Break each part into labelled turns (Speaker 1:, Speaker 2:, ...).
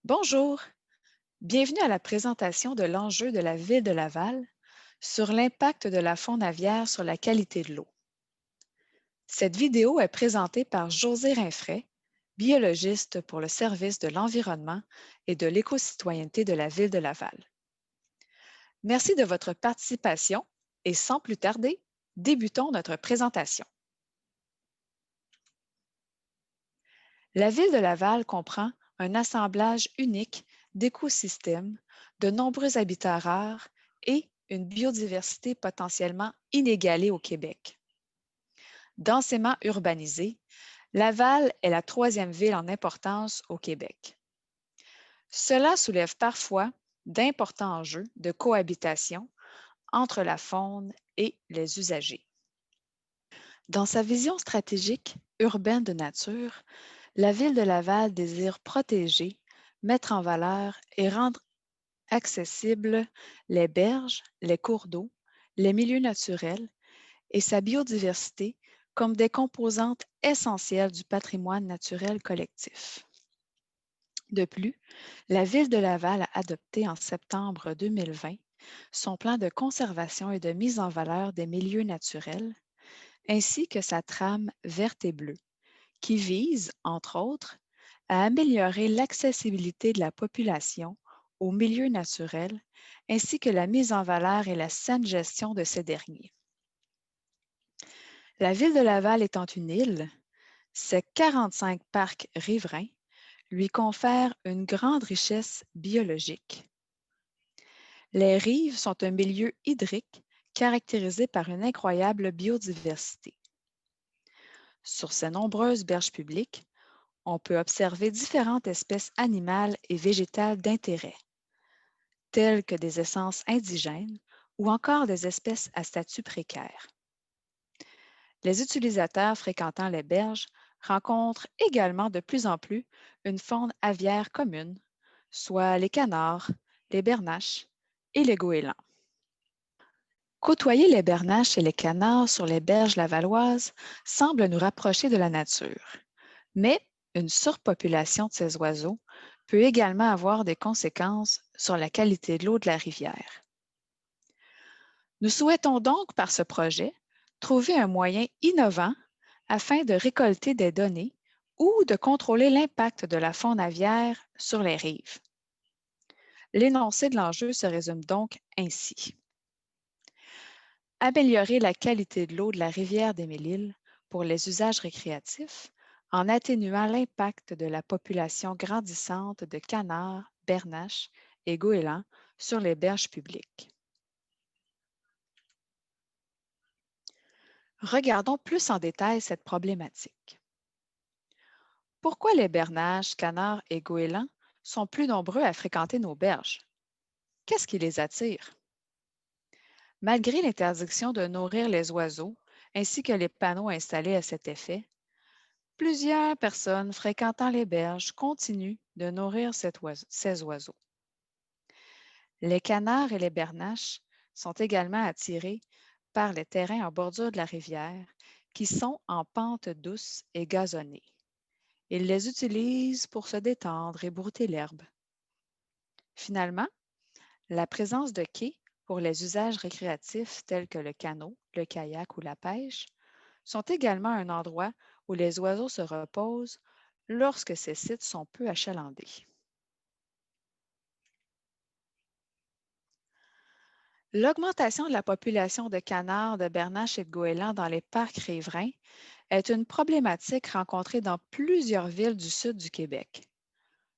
Speaker 1: Bonjour, bienvenue à la présentation de l'enjeu de la ville de Laval sur l'impact de la faune aviaire sur la qualité de l'eau. Cette vidéo est présentée par José Rinfret, biologiste pour le service de l'environnement et de l'éco-citoyenneté de la ville de Laval. Merci de votre participation et sans plus tarder, débutons notre présentation. La ville de Laval comprend un assemblage unique d'écosystèmes, de nombreux habitats rares et une biodiversité potentiellement inégalée au Québec. Densément urbanisée, Laval est la troisième ville en importance au Québec. Cela soulève parfois d'importants enjeux de cohabitation entre la faune et les usagers. Dans sa vision stratégique urbaine de nature, la ville de Laval désire protéger, mettre en valeur et rendre accessibles les berges, les cours d'eau, les milieux naturels et sa biodiversité comme des composantes essentielles du patrimoine naturel collectif. De plus, la ville de Laval a adopté en septembre 2020 son plan de conservation et de mise en valeur des milieux naturels, ainsi que sa trame verte et bleue, qui vise, entre autres, à améliorer l'accessibilité de la population aux milieux naturels, ainsi que la mise en valeur et la saine gestion de ces derniers. La ville de Laval étant une île, ses 45 parcs riverains lui confèrent une grande richesse biologique. Les rives sont un milieu hydrique caractérisé par une incroyable biodiversité. Sur ces nombreuses berges publiques, on peut observer différentes espèces animales et végétales d'intérêt, telles que des essences indigènes ou encore des espèces à statut précaire. Les utilisateurs fréquentant les berges rencontrent également de plus en plus une faune aviaire commune, soit les canards, les bernaches et les goélands. Côtoyer les bernaches et les canards sur les berges lavalloises semble nous rapprocher de la nature, mais une surpopulation de ces oiseaux peut également avoir des conséquences sur la qualité de l'eau de la rivière. Nous souhaitons donc, par ce projet, trouver un moyen innovant afin de récolter des données ou de contrôler l'impact de la faune aviaire sur les rives. L'énoncé de l'enjeu se résume donc ainsi. Améliorer la qualité de l'eau de la rivière des Mille-Îles pour les usages récréatifs en atténuant l'impact de la population grandissante de canards, bernaches et goélands sur les berges publiques. Regardons plus en détail cette problématique. Pourquoi les bernaches, canards et goélands sont plus nombreux à fréquenter nos berges? Qu'est-ce qui les attire? Malgré l'interdiction de nourrir les oiseaux ainsi que les panneaux installés à cet effet, plusieurs personnes fréquentant les berges continuent de nourrir ces oiseaux. Les canards et les bernaches sont également attirés par les terrains en bordure de la rivière qui sont en pente douce et gazonnée. Ils les utilisent pour se détendre et brouter l'herbe. Finalement, la présence de quais pour les usages récréatifs tels que le canot, le kayak ou la pêche sont également un endroit où les oiseaux se reposent lorsque ces sites sont peu achalandés. L'augmentation de la population de canards, de bernaches et de goélands dans les parcs riverains est une problématique rencontrée dans plusieurs villes du sud du Québec.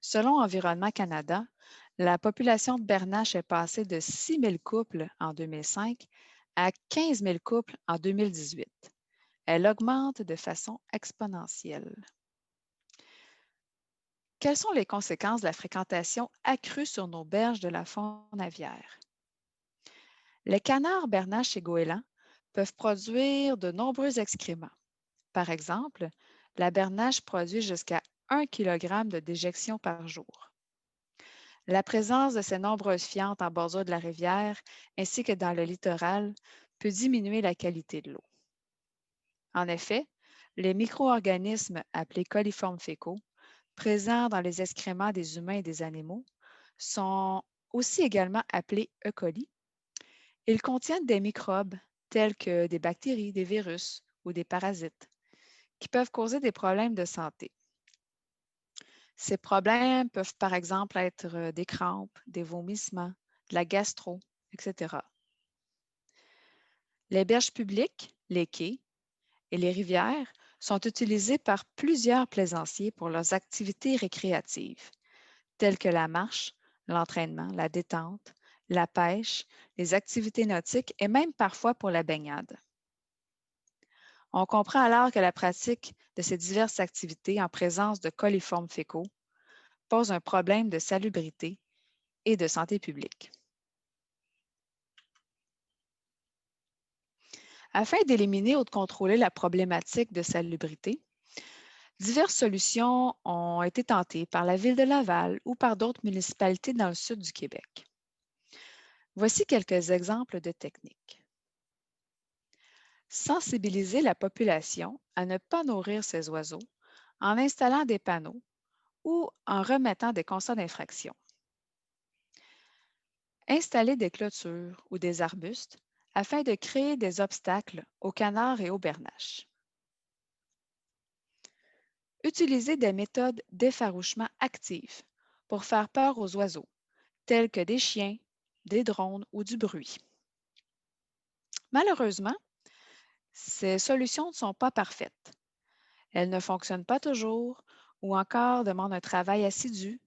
Speaker 1: Selon Environnement Canada, la population de bernaches est passée de 6 000 couples en 2005 à 15 000 couples en 2018. Elle augmente de façon exponentielle. Quelles sont les conséquences de la fréquentation accrue sur nos berges de la faune aviaire? Les canards, bernaches et goélands peuvent produire de nombreux excréments. Par exemple, la bernache produit jusqu'à 1 kg de déjection par jour. La présence de ces nombreuses fientes en bordure de la rivière ainsi que dans le littoral peut diminuer la qualité de l'eau. En effet, les micro-organismes appelés coliformes fécaux présents dans les excréments des humains et des animaux, sont aussi également appelés E. coli. Ils contiennent des microbes tels que des bactéries, des virus ou des parasites qui peuvent causer des problèmes de santé. Ces problèmes peuvent par exemple être des crampes, des vomissements, de la gastro, etc. Les berges publiques, les quais et les rivières sont utilisées par plusieurs plaisanciers pour leurs activités récréatives, telles que la marche, l'entraînement, la détente, la pêche, les activités nautiques et même parfois pour la baignade. On comprend alors que la pratique de ces diverses activités en présence de coliformes fécaux pose un problème de salubrité et de santé publique. Afin d'éliminer ou de contrôler la problématique de salubrité, diverses solutions ont été tentées par la Ville de Laval ou par d'autres municipalités dans le sud du Québec. Voici quelques exemples de techniques. Sensibiliser la population à ne pas nourrir ces oiseaux en installant des panneaux ou en remettant des constats d'infraction. Installer des clôtures ou des arbustes afin de créer des obstacles aux canards et aux bernaches. Utiliser des méthodes d'effarouchement actives pour faire peur aux oiseaux, tels que des chiens, des drones ou du bruit. Malheureusement, ces solutions ne sont pas parfaites. Elles ne fonctionnent pas toujours ou encore demandent un travail assidu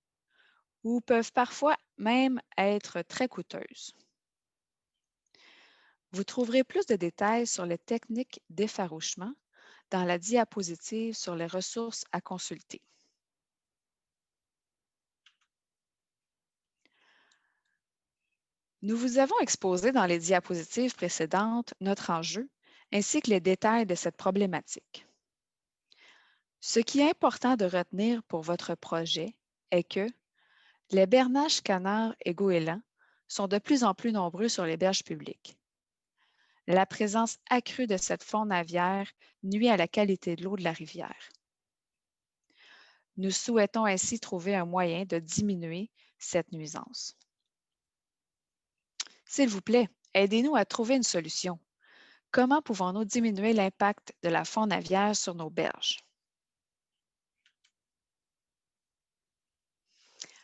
Speaker 1: ou peuvent parfois même être très coûteuses. Vous trouverez plus de détails sur les techniques d'effarouchement dans la diapositive sur les ressources à consulter. Nous vous avons exposé dans les diapositives précédentes notre enjeu ainsi que les détails de cette problématique. Ce qui est important de retenir pour votre projet est que les bernaches, canards et goélands sont de plus en plus nombreux sur les berges publiques. La présence accrue de cette faune aviaire nuit à la qualité de l'eau de la rivière. Nous souhaitons ainsi trouver un moyen de diminuer cette nuisance. S'il vous plaît, aidez-nous à trouver une solution. Comment pouvons-nous diminuer l'impact de la faune aviaire sur nos berges?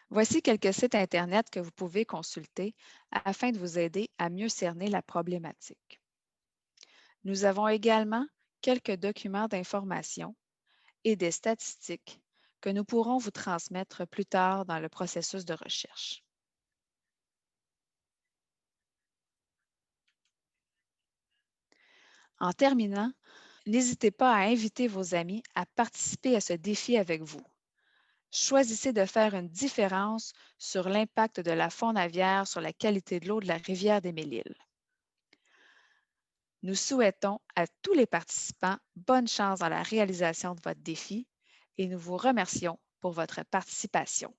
Speaker 1: Voici quelques sites Internet que vous pouvez consulter afin de vous aider à mieux cerner la problématique. Nous avons également quelques documents d'information et des statistiques que nous pourrons vous transmettre plus tard dans le processus de recherche. En terminant, n'hésitez pas à inviter vos amis à participer à ce défi avec vous. Choisissez de faire une différence sur l'impact de la faune aviaire sur la qualité de l'eau de la rivière des Mille-Îles. Nous souhaitons à tous les participants bonne chance dans la réalisation de votre défi et nous vous remercions pour votre participation.